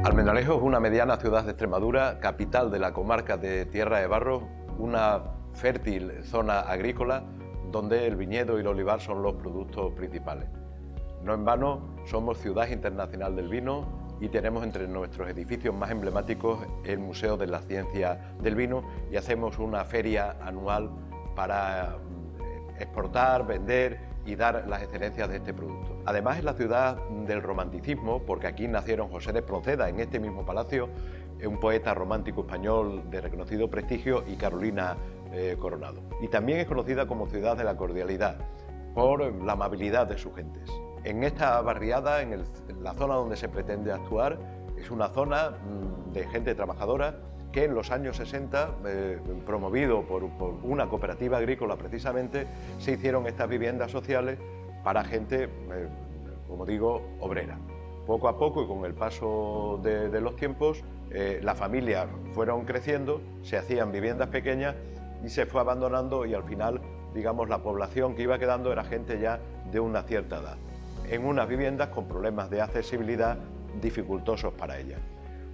Almendralejo es una mediana ciudad de Extremadura, capital de la comarca de Tierra de Barros, una fértil zona agrícola donde el viñedo y el olivar son los productos principales. No en vano, somos ciudad internacional del vino y tenemos entre nuestros edificios más emblemáticos el Museo de la Ciencia del Vino y hacemos una feria anual para exportar, vender y dar las excelencias de este producto. Además es la ciudad del romanticismo, porque aquí nacieron José de Espronceda, en este mismo palacio, un poeta romántico español de reconocido prestigio, y Carolina Coronado. Y también es conocida como ciudad de la cordialidad, por la amabilidad de sus gentes. En esta barriada, en la zona donde se pretende actuar, es una zona de gente trabajadora que en los años 60, promovido por una cooperativa agrícola precisamente, se hicieron estas viviendas sociales para gente, como digo, obrera. Poco a poco y con el paso de los tiempos, las familias fueron creciendo, se hacían viviendas pequeñas y se fue abandonando y al final, digamos, la población que iba quedando era gente ya de una cierta edad, en unas viviendas con problemas de accesibilidad dificultosos para ellas.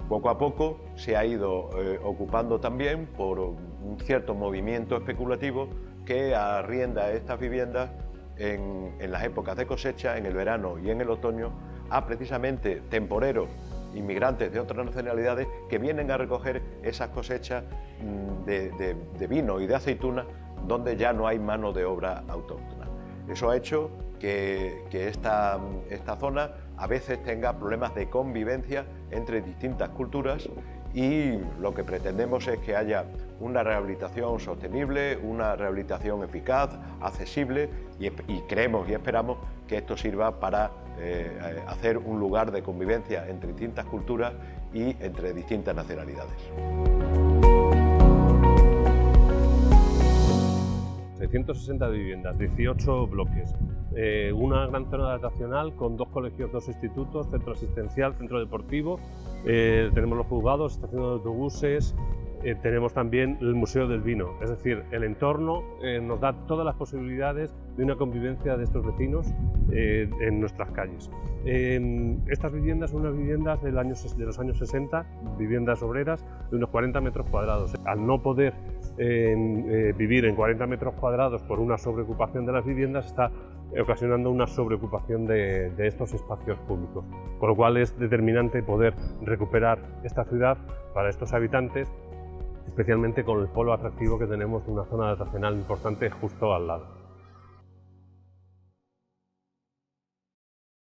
Poco a poco se ha ido ocupando también por un cierto movimiento especulativo que arrienda estas viviendas en las épocas de cosecha, en el verano y en el otoño, a precisamente temporeros, inmigrantes de otras nacionalidades que vienen a recoger esas cosechas de vino y de aceituna donde ya no hay mano de obra autóctona. Eso ha hecho que esta zona a veces tenga problemas de convivencia entre distintas culturas y lo que pretendemos es que haya una rehabilitación sostenible, una rehabilitación eficaz, accesible y creemos y esperamos que esto sirva para hacer un lugar de convivencia entre distintas culturas y entre distintas nacionalidades. 660 viviendas, 18 bloques, una gran zona adaptacional con 2 colegios, 2 institutos, centro asistencial, centro deportivo, tenemos los juzgados, estación de autobuses, tenemos también el Museo del Vino, es decir, el entorno nos da todas las posibilidades de una convivencia de estos vecinos en nuestras calles. Estas viviendas son unas viviendas de los años 60, viviendas obreras de unos 40 metros cuadrados. Al no poder vivir en 40 metros cuadrados por una sobreocupación de las viviendas, está ocasionando una sobreocupación de estos espacios públicos, con lo cual es determinante poder recuperar esta ciudad para estos habitantes, especialmente con el polo atractivo que tenemos de una zona adaptacional importante justo al lado.